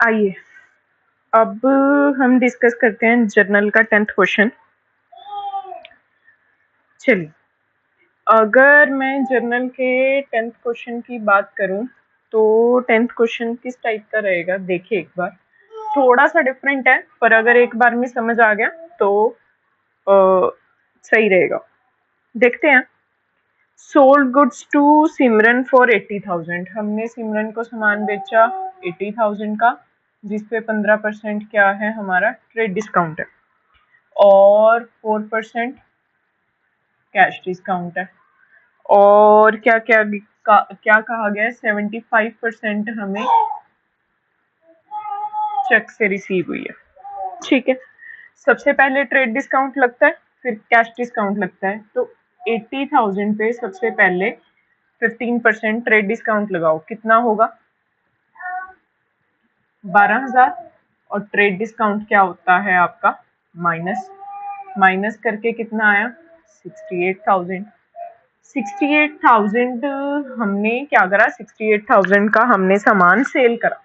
आइए अब हम डिस्कस करते हैं जर्नल का 10th क्वेश्चन। चलिए, अगर मैं जर्नल के 10th क्वेश्चन की बात करूं तो 10th क्वेश्चन किस टाइप का रहेगा देखिए एक बार। थोड़ा सा डिफरेंट है पर अगर एक बार में समझ आ गया तो सही रहेगा। देखते हैं। Sold goods to Simran for 80,000। हमने सिमरन को सामान बेचा 80,000 का, जिसपे 15% क्या है हमारा ट्रेड डिस्काउंट है और 4% कैश डिस्काउंट है। और क्या क्या क्या कहा गया है, 75% हमें चेक से रिसीव हुई है। ठीक है, सबसे पहले ट्रेड डिस्काउंट लगता है, फिर कैश डिस्काउंट लगता है। तो 80,000 पे सबसे पहले 15% ट्रेड डिस्काउंट लगाओ, कितना होगा 12,000। और ट्रेड डिस्काउंट क्या होता है आपका माइनस करके कितना आया 68,000। 68,000 हमने क्या करा, 68,000 का हमने सामान सेल करा।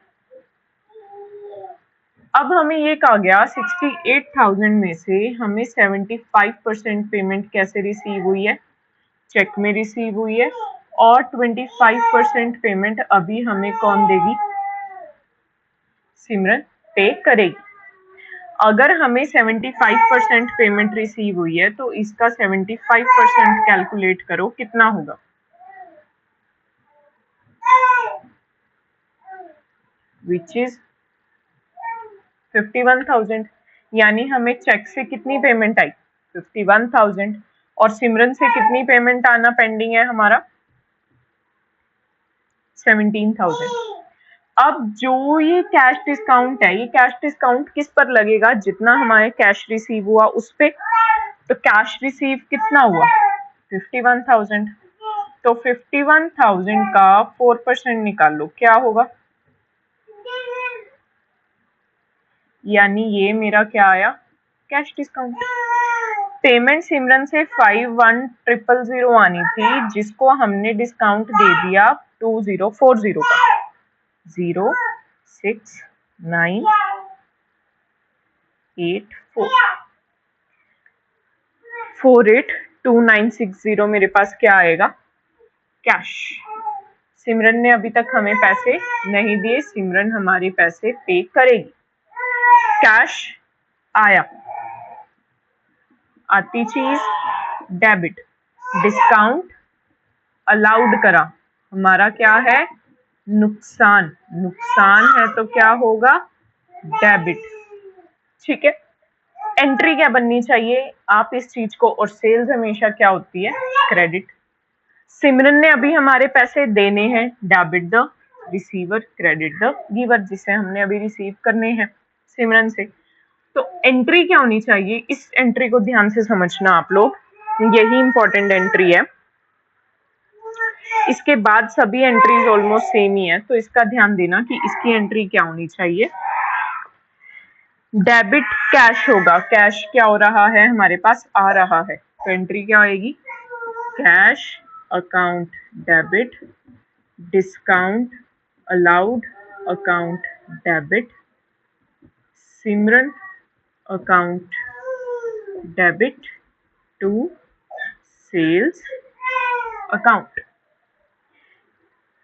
अब हमें ये कहा गया 68,000 में से हमें 75% पेमेंट कैसे रिसीव हुई है, चेक में रिसीव हुई है। और 25% पेमेंट अभी हमें कौन देगी, सिमरन पे करेगी। अगर हमें 75% पेमेंट रिसीव हुई है तो इसका 75% कैलकुलेट करो कितना होगा, विच इज 51,000। यानी हमें चेक से कितनी पेमेंट आई 51,000 और सिमरन से कितनी पेमेंट आना पेंडिंग है हमारा 17,000। अब जो ये कैश डिस्काउंट है, ये कैश डिस्काउंट किस पर लगेगा, जितना हमारे कैश रिसीव हुआ उस पे। तो कैश रिसीव कितना हुआ 51,000। तो 51,000 का 4% निकाल लो, क्या होगा, यानी ये मेरा क्या आया कैश डिस्काउंट। पेमेंट सिमरन से 51,000 आनी थी, जिसको हमने डिस्काउंट दे दिया 2040 का, 06984 482960 मेरे पास क्या आएगा कैश। सिमरन ने अभी तक हमें पैसे नहीं दिए, सिमरन हमारे पैसे पे करेगी। कैश आया, आती चीज डेबिट, डिस्काउंट अलाउड करा, हमारा क्या है नुकसान, नुकसान है तो क्या होगा डेबिट। ठीक है, एंट्री क्या बननी चाहिए आप इस चीज को, और सेल्स हमेशा क्या होती है क्रेडिट। सिमरन ने अभी हमारे पैसे देने हैं, debit the receiver credit the giver, जिसे हमने अभी रिसीव करने हैं सिमरन से। तो एंट्री क्या होनी चाहिए, इस एंट्री को ध्यान से समझना आप लोग, यही इंपॉर्टेंट एंट्री है। इसके बाद सभी एंट्रीज ऑलमोस्ट सेम ही है, तो इसका ध्यान देना कि इसकी एंट्री क्या होनी चाहिए। डेबिट कैश होगा, कैश क्या हो रहा है हमारे पास आ रहा है, तो एंट्री क्या आएगी cash account debit, discount allowed account debit, Simran account debit to sales account.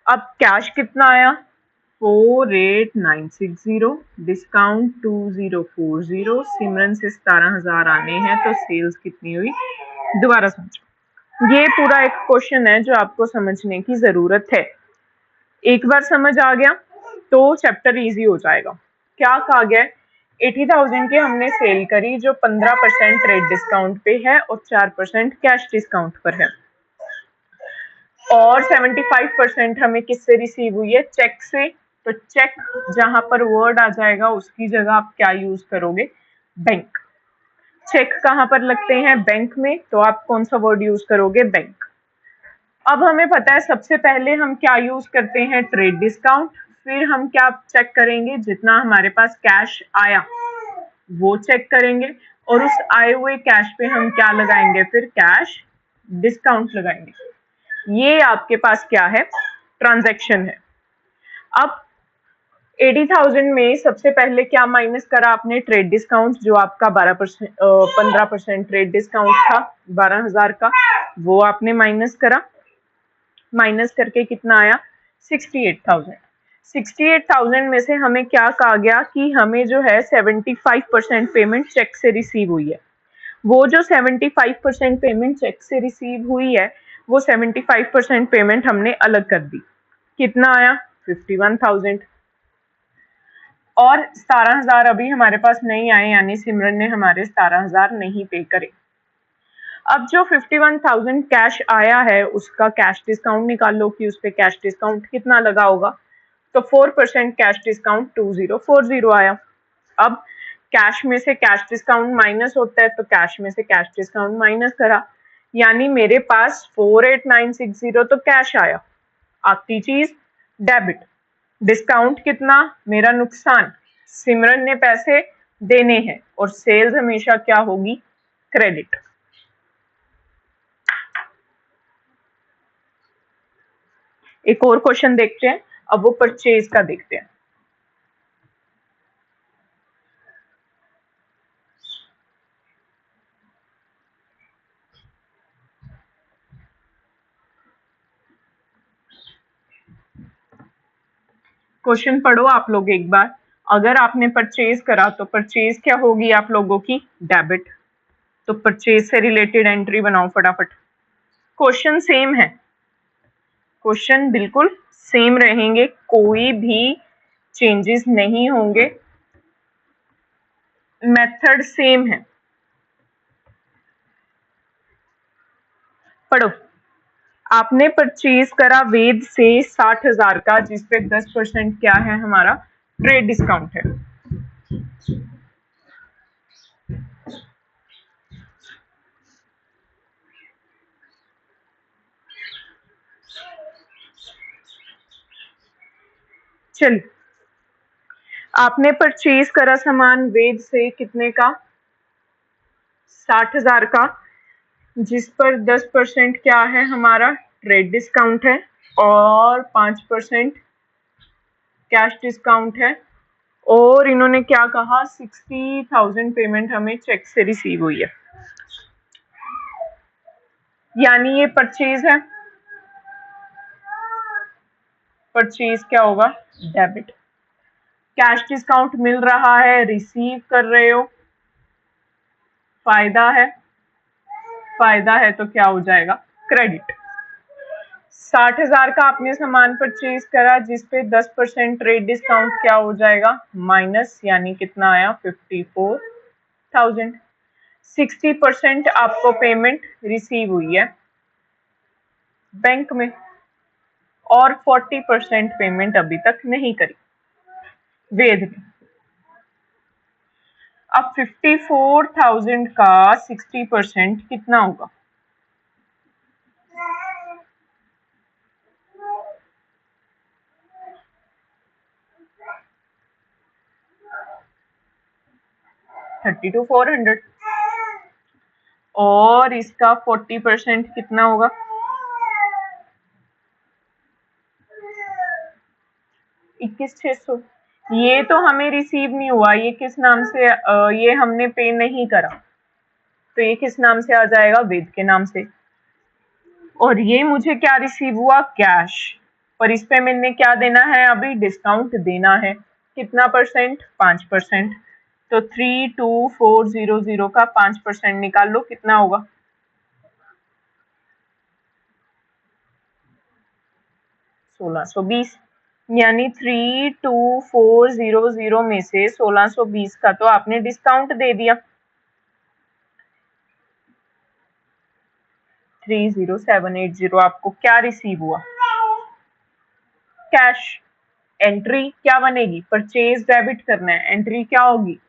अब कैश कितना आया 48,960, डिस्काउंट 2040, सिमरन से 17,000 आने हैं, तो सेल्स कितनी हुई, दोबारा समझो। ये पूरा एक क्वेश्चन है जो आपको समझने की जरूरत है। एक बार समझ आ गया तो चैप्टर इजी हो जाएगा। क्या कहा गया, 80,000 की हमने सेल करी जो 15% ट्रेड डिस्काउंट पे है और 4% कैश डिस्काउंट पर है, और 75% हमें किससे रिसीव हुई है चेक से। तो चेक जहां पर वर्ड आ जाएगा उसकी जगह आप क्या यूज करोगे बैंक। चेक कहां पर लगते हैं बैंक में, तो आप कौन सा वर्ड यूज करोगे बैंक। अब हमें पता है सबसे पहले हम क्या यूज करते हैं ट्रेड डिस्काउंट, फिर हम क्या चेक करेंगे जितना हमारे पास कैश आया वो चेक करेंगे, और उस आए हुए कैश पे हम क्या लगाएंगे फिर कैश डिस्काउंट लगाएंगे। ये आपके पास क्या है ट्रांजैक्शन है। अब 80,000 में सबसे पहले क्या माइनस करा आपने? ट्रेड डिस्काउंट, जो आपका 15% ट्रेड डिस्काउंट था 12,000 का, वो आपने माइनस करा। माइनस करके कितना आया? 68,000। 68,000 में से हमें क्या कहा गया कि हमें जो है 75% पेमेंट चेक से रिसीव हुई है। वो जो 75% पेमेंट चेक से रिसीव हुई है, वो 75% पेमेंट हमने अलग कर दी। कितना आया? 51,000। और 17,000 अभी हमारे पास नहीं आए, यानी सिमरन ने हमारे 17,000 नहीं पे करे। अब जो 51,000 कैश आया है, उसका कैश डिस्काउंट निकाल लो कि उस पर कैश डिस्काउंट कितना लगा होगा। तो 4% कैश डिस्काउंट 2040 आया। अब कैश में से कैश डिस्काउंट माइनस होता है, तो कैश में से कैश डिस्काउंट माइनस करा, यानी मेरे पास 48,960 तो कैश आया। आती चीज डेबिट। डिस्काउंट कितना? मेरा नुकसान। सिमरन ने पैसे देने हैं, और सेल्स हमेशा क्या होगी? क्रेडिट। एक और क्वेश्चन देखते हैं, अब वो परचेज का देखते हैं। क्वेश्चन पढ़ो आप लोग एक बार। अगर आपने परचेज करा तो परचेज क्या होगी आप लोगों की? डेबिट। तो परचेज से रिलेटेड एंट्री बनाओ फटाफट। क्वेश्चन सेम है, क्वेश्चन बिल्कुल सेम रहेंगे, कोई भी चेंजेस नहीं होंगे, मेथड सेम है। पढ़ो। आपने परचेज करा वेद से 60,000 का, जिसपे 10% क्या है? हमारा ट्रेड डिस्काउंट है। चलिए, आपने परचेज करा सामान वेद से कितने का? 60,000 का, जिस पर 10% क्या है? हमारा ट्रेड डिस्काउंट है, और 5% कैश डिस्काउंट है। और इन्होंने क्या कहा? 60,000 पेमेंट हमें चेक से रिसीव हुई है, यानी ये परचेज है। परचेज क्या होगा? डेबिट। कैश डिस्काउंट मिल रहा है, रिसीव कर रहे हो, फायदा है। फायदा है तो क्या हो जाएगा? क्रेडिट। 60,000 का आपने सामान परचेज करा, जिसपे 10% ट्रेड डिस्काउंट क्या हो जाएगा? माइनस, यानी कितना आया? 54,000। 60% आपको पेमेंट रिसीव हुई है बैंक में, और 40% पेमेंट अभी तक नहीं करी वेद ने। अब 54,000 का 60% कितना होगा? $32,400। और इसका 40% कितना होगा? 21,600। ये तो हमें रिसीव नहीं हुआ, ये किस नाम से? ये हमने पे नहीं करा, तो ये किस नाम से आ जाएगा? वेद के नाम से। और ये मुझे क्या रिसीव हुआ? कैश। पर इस पे मैंने क्या देना है? अभी डिस्काउंट देना है। कितना परसेंट? 5%। तो 32,400 का 5% निकाल लो, कितना होगा? 1620। यानी 32,400 में से 1620 का तो आपने डिस्काउंट दे दिया। 30,780 आपको क्या रिसीव हुआ? कैश। एंट्री क्या बनेगी? परचेज डेबिट करना है, एंट्री क्या होगी?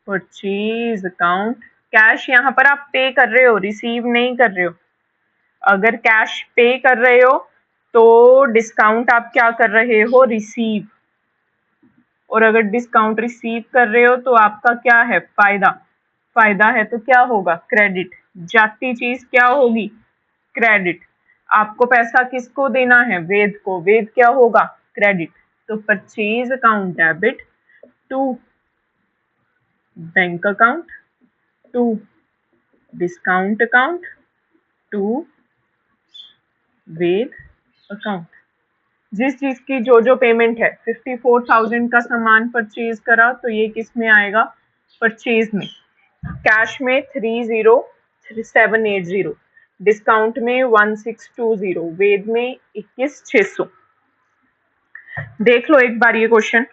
Purchase account. कैश यहाँ पर आप पे कर रहे हो, रिसीव नहीं कर रहे हो। अगर कैश पे कर रहे हो तो डिस्काउंट आप क्या कर रहे हो? रिसीव। और अगर डिस्काउंट रिसीव कर रहे हो तो आपका क्या है? फायदा। फायदा है तो क्या होगा? क्रेडिट। जाती चीज क्या होगी? क्रेडिट। आपको पैसा किसको देना है? वेद को। वेद क्या होगा? क्रेडिट। तो purchase account debit to bank account to discount account to Ved account. जिस चीज की जो पेमेंट है, 54,000 का सामान परचेज करा तो ये किस में आएगा, परचेज में। कैश में 30,780, डिस्काउंट में 1620, वेद में 21,600। देख लो एक बार ये क्वेश्चन।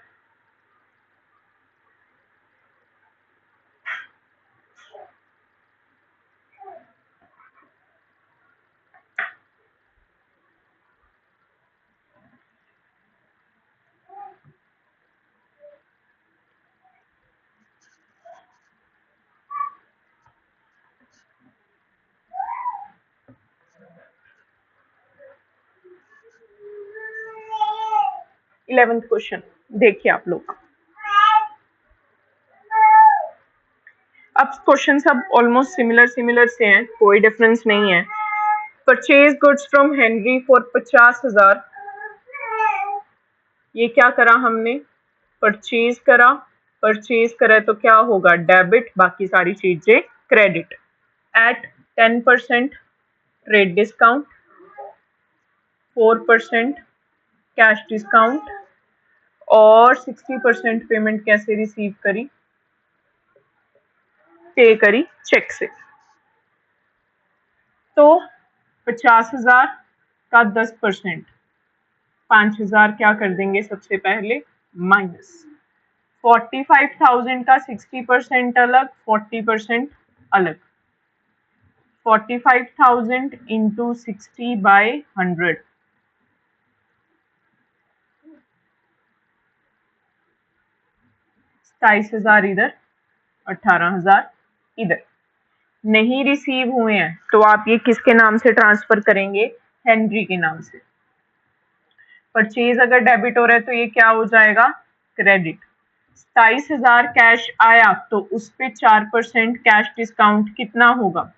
इलेवेंथ क्वेश्चन देखिए आप लोग। अब क्वेश्चन सब ऑलमोस्ट सिमिलर से हैं, कोई डिफरेंस नहीं है। Purchase goods from Henry for 50,000। ये क्या करा हमने, परचेज करा तो क्या होगा, डेबिट, बाकी सारी चीजें credit. At 10% trade discount, 4% cash discount और 60% पेमेंट कैसे रिसीव करी, पे करी चेक से। तो 50,000 का 10%, 5,000 क्या कर देंगे सबसे पहले माइनस। 45,000 का 60% अलग, 40% अलग। 45,000 इंटू 60/100, 27,000 इधर, 18,000 इधर। नहीं रिसीव हुए हैं तो आप ये किसके नाम से ट्रांसफर करेंगे, हेनरी के नाम से। परचेज अगर डेबिट हो रहा है तो ये क्या हो जाएगा, क्रेडिट। 27,000 कैश आया तो उस पे 4% कैश डिस्काउंट कितना होगा,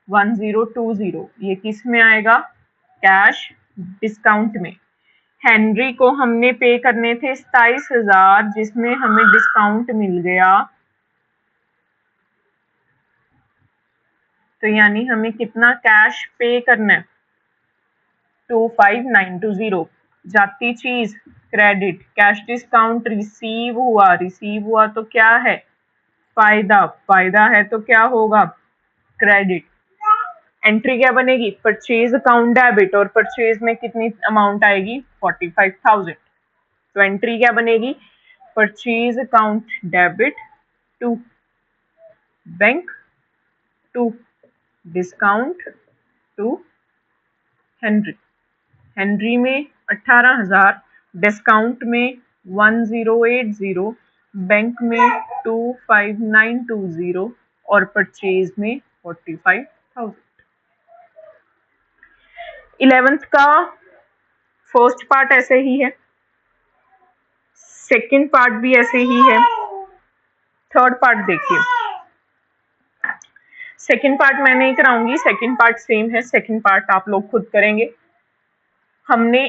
1020। ये किस में आएगा, कैश डिस्काउंट में। हेनरी को हमने पे करने थे 27,000, जिसमें हमें डिस्काउंट मिल गया, तो यानी हमें कितना कैश पे करना है, 25,920। जाती चीज क्रेडिट, कैश डिस्काउंट रिसीव हुआ तो क्या है, फायदा है तो क्या होगा, क्रेडिट। एंट्री क्या बनेगी, परचेज अकाउंट डेबिट, और परचेज में कितनी अमाउंट आएगी, 45,000। तो एंट्री क्या बनेगी, purchase account debit to bank to discount to Henry. Henry में 18,000, डिस्काउंट में 1080, बैंक में 25,920 और परचेज में 45,000। 11th का फर्स्ट पार्ट ऐसे ही है, सेकंड पार्ट भी ऐसे ही है, थर्ड पार्ट देखिए। सेकंड पार्ट मैं नहीं कराऊंगी, सेकंड पार्ट सेम है, सेकंड पार्ट आप लोग खुद करेंगे। हमने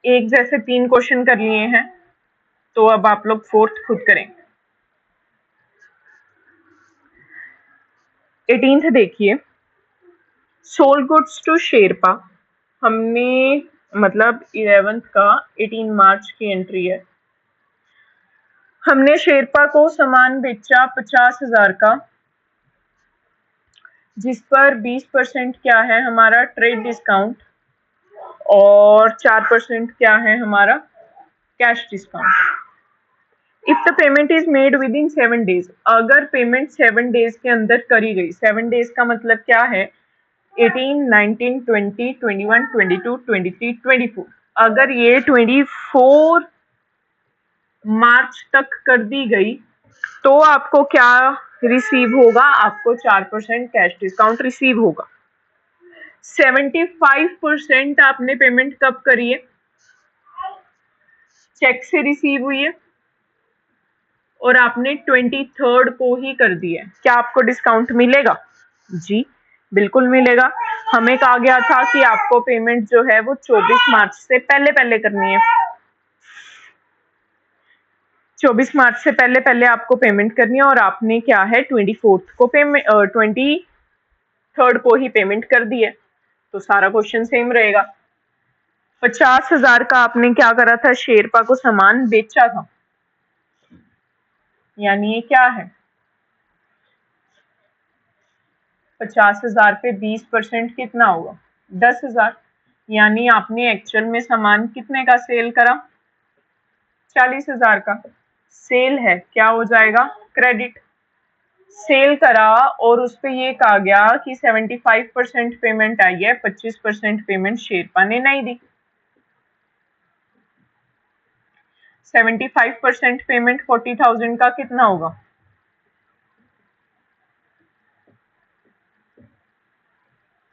एक जैसे 3 क्वेश्चन कर लिए हैं, तो अब आप लोग फोर्थ खुद करेंगे। 18th देखिए, सोल्ड गुड्स टू शेरपा। हमने मतलब 11th का 18 मार्च की एंट्री है। हमने शेरपा को सामान बेचा 50,000 का, जिस पर 20% क्या है हमारा ट्रेड डिस्काउंट और 4% क्या है हमारा cash discount. If the payment is made with in 7 days, अगर पेमेंट 7 डेज के अंदर करी गई, 7 डेज का मतलब क्या है, 18, 19, 20, 21, 22, 23, 24, अगर ये 24 मार्च तक कर दी गई तो आपको क्या रिसीव होगा, आपको 4% कैश डिस्काउंट रिसीव होगा। 75% आपने पेमेंट कब करी है, चेक से रिसीव हुई है और आपने 23rd को ही कर दिया है, क्या आपको डिस्काउंट मिलेगा जी। बिल्कुल मिलेगा। हमें कहा गया था कि आपको पेमेंट जो है वो 24 मार्च से पहले पहले करनी है। 24 मार्च से पहले पहले आपको पेमेंट करनी है और आपने क्या है 24 को पेमेंट 23rd को ही पेमेंट कर दी है, तो सारा क्वेश्चन सेम रहेगा। 50,000 का आपने क्या करा था, शेरपा को सामान बेचा था, यानी ये क्या है 50,000 पे 20% कितना होगा 10,000, यानी आपने एक्चुअल में सामान कितने का सेल करा 40,000 का। सेल है क्या हो जाएगा क्रेडिट। सेल करा और उस पे ये कहा गया कि 75% पेमेंट आई है, 25% पेमेंट शेरपा ने नहीं दी। 75% पेमेंट 40,000 का कितना होगा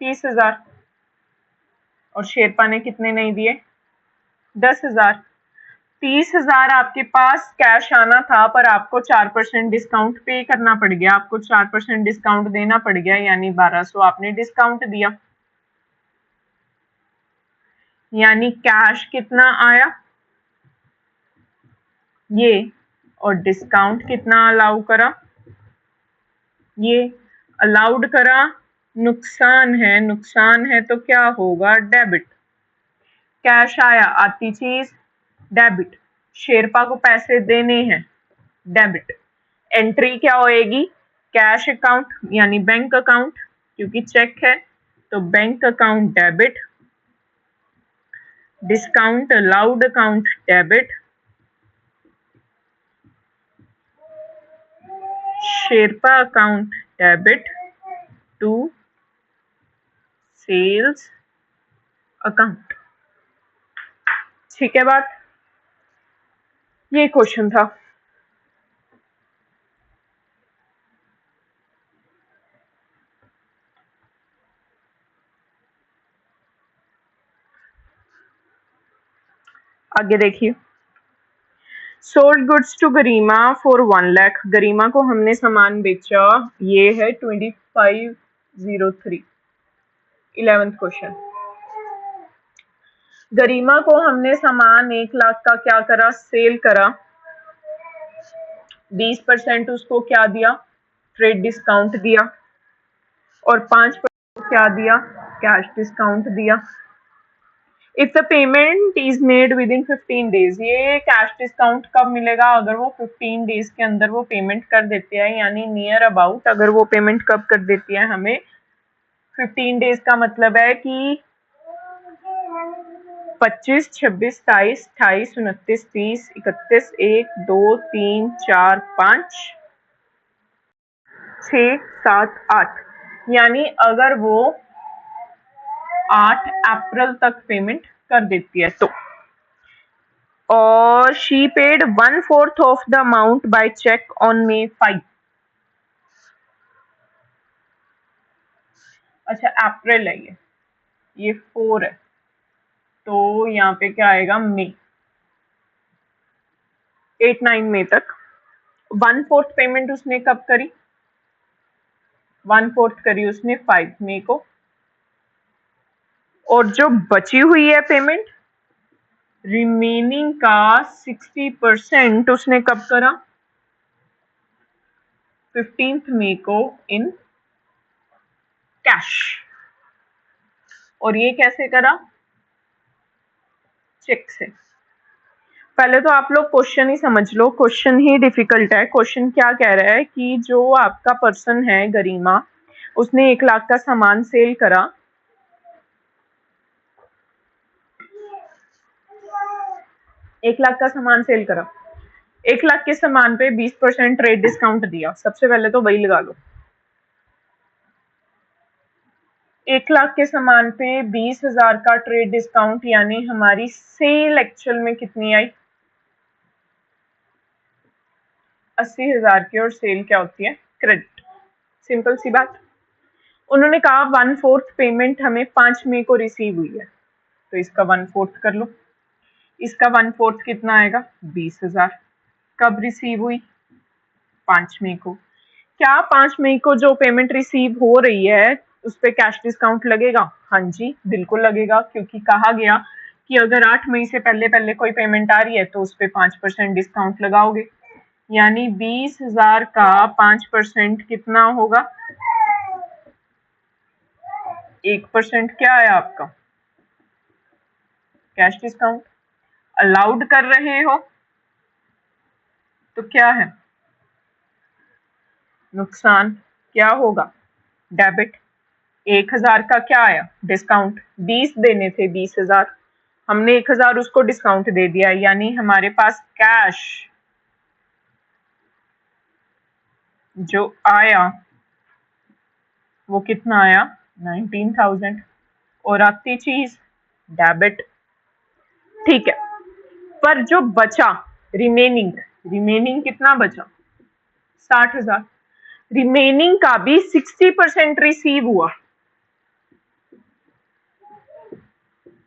30,000 और शेरपा ने कितने नहीं दिए 10,000। 30,000 आपके पास कैश आना था पर आपको 4% डिस्काउंट पे करना पड़ गया, आपको 4% डिस्काउंट देना पड़ गया, यानी 1200 आपने डिस्काउंट दिया, यानी कैश कितना आया ये, और डिस्काउंट कितना अलाउ करा ये, अलाउड करा नुकसान है तो क्या होगा डेबिट। कैश आया आती चीज डेबिट, शेरपा को पैसे देने हैं डेबिट, एंट्री क्या होएगी कैश अकाउंट यानी बैंक अकाउंट, क्योंकि चेक है तो bank account debit, discount allowed account debit, शेरपा account debit to sales account. ठीक है बात, ये क्वेश्चन था। आगे देखिए, sold goods to Garima for 1 lakh, Garima को हमने सामान बेचा, ये है 2503 11th क्वेश्चन। गरिमा को हमने सामान 1 लाख का क्या करा सेल करा, 20% उसको क्या दिया ट्रेड डिस्काउंट दिया और 5% क्या दिया कैश डिस्काउंट दिया। If the payment is made with in 15 days, ये कैश डिस्काउंट कब मिलेगा अगर वो 15 डेज के अंदर वो पेमेंट कर देते हैं, यानी नियर अबाउट अगर वो पेमेंट कब कर देती है हमें 15 डेज का मतलब है कि 25, 26, 27, 28, 29, 30, 31, 1, 2, 3, 4, 5, 6, 7, 8, यानी अगर वो 8 अप्रैल तक पेमेंट कर देती है तो, और she paid 1/4 of the amount by cheque on May 5। अच्छा अप्रैल है ये 4 है, तो यहाँ पे क्या आएगा मई, 8-9 मई तक। 1/4 पेमेंट उसने कब करी 1/4 करी उसने 5 मई को, और जो बची हुई है पेमेंट रिमेनिंग का 60% उसने कब करा 15th मई को इन कैश। और ये कैसे करा चेक से। पहले तो आप लोग क्वेश्चन ही समझ लो, क्वेश्चन ही डिफिकल्ट है। क्वेश्चन क्या कह रहा है कि जो आपका पर्सन है गरिमा, उसने 1 लाख का सामान सेल करा, 1 लाख का सामान सेल करा, 1 लाख के सामान पे 20% ट्रेड डिस्काउंट दिया। सबसे पहले तो वही लगा लो, 1 लाख के सामान पे 20,000 का ट्रेड डिस्काउंट, यानी हमारी सेल एक्चुअल में कितनी आई 80,000 की, और सेल क्या होती है क्रेडिट। सिंपल सी बात। उन्होंने कहा 1/4 पेमेंट हमें 5 मई को रिसीव हुई है, तो इसका 1/4 कर लो, इसका 1/4 कितना आएगा 20,000। कब रिसीव हुई 5 मई को। क्या 5 मई को जो पेमेंट रिसीव हो रही है उस पर कैश डिस्काउंट लगेगा? हाँ जी बिल्कुल लगेगा, क्योंकि कहा गया कि अगर 8 मई से पहले पहले कोई पेमेंट आ रही है तो उस पर 5% डिस्काउंट लगाओगे, यानी 20,000 का 5% कितना होगा? 1% क्या है आपका कैश डिस्काउंट। अलाउड कर रहे हो तो क्या है नुकसान, क्या होगा? डेबिट। 1,000 का क्या आया डिस्काउंट, 20 देने थे 20,000, हमने 1,000 उसको डिस्काउंट दे दिया, यानी हमारे पास कैश जो आया वो कितना आया? 19,000। और आती चीज डेबिट। ठीक है, पर जो बचा रिमेनिंग, रिमेनिंग कितना बचा? 60,000। रिमेनिंग का भी 60% रिसीव हुआ,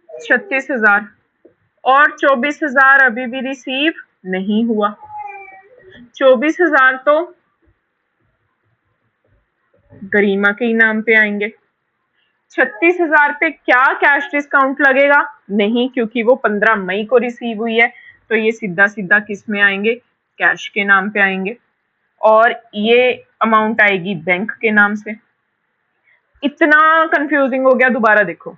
36,000, और 24,000 अभी भी रिसीव नहीं हुआ। 24,000 तो गरिमा के ही नाम पे आएंगे। 36,000 पे क्या कैश डिस्काउंट लगेगा? नहीं, क्योंकि वो 15 मई को रिसीव हुई है, तो ये सीधा सीधा किस में आएंगे? कैश के नाम पे आएंगे, और ये अमाउंट आएगी बैंक के नाम से। इतना कंफ्यूजिंग हो गया? दोबारा देखो,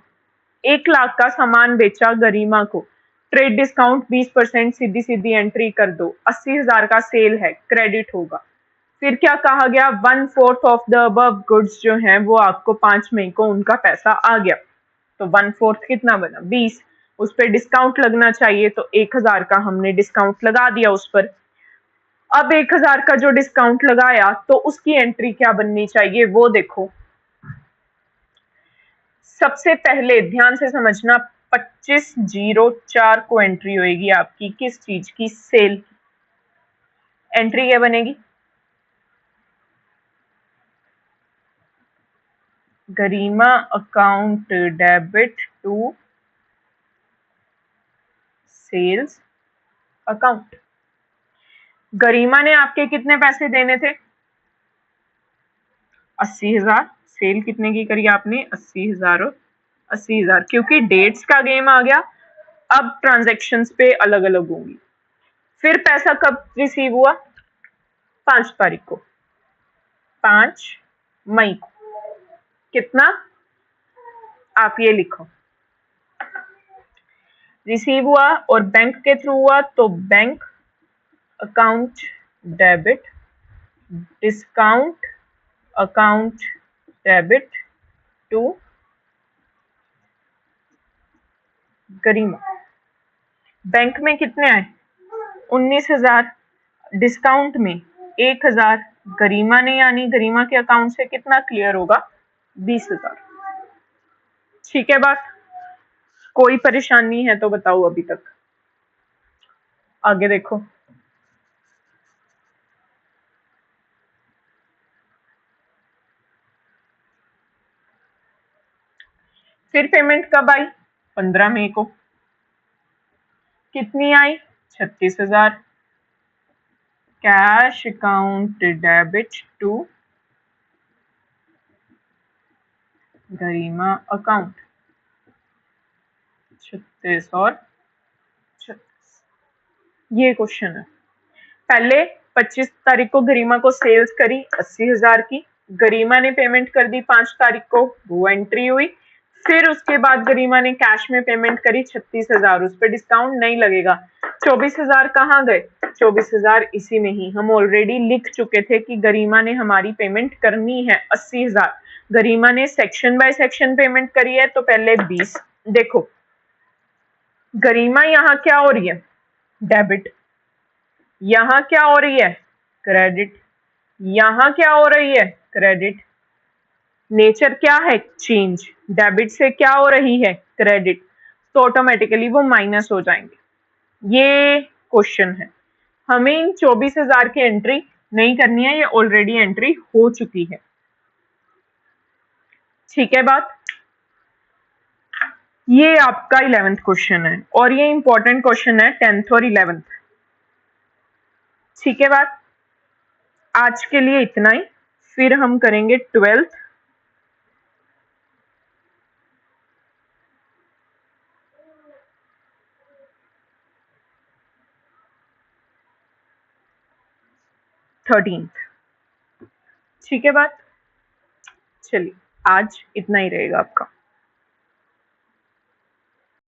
1,00,000 का सामान बेचा गरिमा को, ट्रेड डिस्काउंट 20%, सीधी सीधी एंट्री कर दो, 80,000 का सेल है, क्रेडिट होगा। फिर क्या कहा गया? 1/4 ऑफ द अबव गुड्स जो हैं वो आपको 5 मई को उनका पैसा आ गया, तो 1/4 कितना बना? 20। उस पर डिस्काउंट लगना चाहिए, तो 1,000 का हमने डिस्काउंट लगा दिया उस पर। अब 1,000 का जो डिस्काउंट लगाया तो उसकी एंट्री क्या बननी चाहिए वो देखो। सबसे पहले ध्यान से समझना, 25/04 को एंट्री होगी आपकी किस चीज की? सेल की। एंट्री क्या बनेगी? Garima account debit to sales account. Garima ने आपके कितने पैसे देने थे? 80,000। सेल कितने की करी आपने? 80,000 और 80,000, क्योंकि डेट्स का गेम आ गया, अब ट्रांजैक्शंस पे अलग अलग होंगी। फिर पैसा कब रिसीव हुआ? 5 तारीख को, 5 मई को। कितना? आप ये लिखो, रिसीव हुआ और बैंक के थ्रू हुआ, तो bank account debit discount account debit to Garima. Bank में कितने आए? 19,000। डिस्काउंट में 1,000। गरिमा ने, यानी गरिमा के अकाउंट से कितना क्लियर होगा? 20,000। ठीक है बात? कोई परेशानी है तो बताओ अभी तक, आगे देखो। फिर पेमेंट कब आई? 15 मई को। कितनी आई? 36,000। Cash account debit to Garima account, 36 और 36। ये क्वेश्चन है। पहले 25 तारीख को गरिमा को सेल्स करी 80,000 की, गरिमा ने पेमेंट कर दी 5 तारीख को, वो एंट्री हुई। फिर उसके बाद गरिमा ने कैश में पेमेंट करी 36,000, उस पर डिस्काउंट नहीं लगेगा। 24,000 कहाँ गए? 24,000 इसी में ही, हम ऑलरेडी लिख चुके थे कि गरिमा ने हमारी पेमेंट करनी है 80,000। गरिमा ने सेक्शन बाय सेक्शन पेमेंट करी है, तो पहले 20। देखो गरिमा यहाँ क्या हो रही है? डेबिट। यहाँ क्या हो रही है? क्रेडिट। यहाँ क्या हो रही है? क्रेडिट। नेचर क्या है? चेंज। डेबिट से क्या हो रही है? क्रेडिट। तो ऑटोमेटिकली वो माइनस हो जाएंगे। ये क्वेश्चन है, हमें इन 24,000 की एंट्री नहीं करनी है, ये ऑलरेडी एंट्री हो चुकी है। ठीक है बात? ये आपका 11th क्वेश्चन है, और ये इंपॉर्टेंट क्वेश्चन है 10th और 11th। ठीक है बात? आज के लिए इतना ही, फिर हम करेंगे 12th 13th। ठीक है बात? चलिए आज इतना ही रहेगा आपका।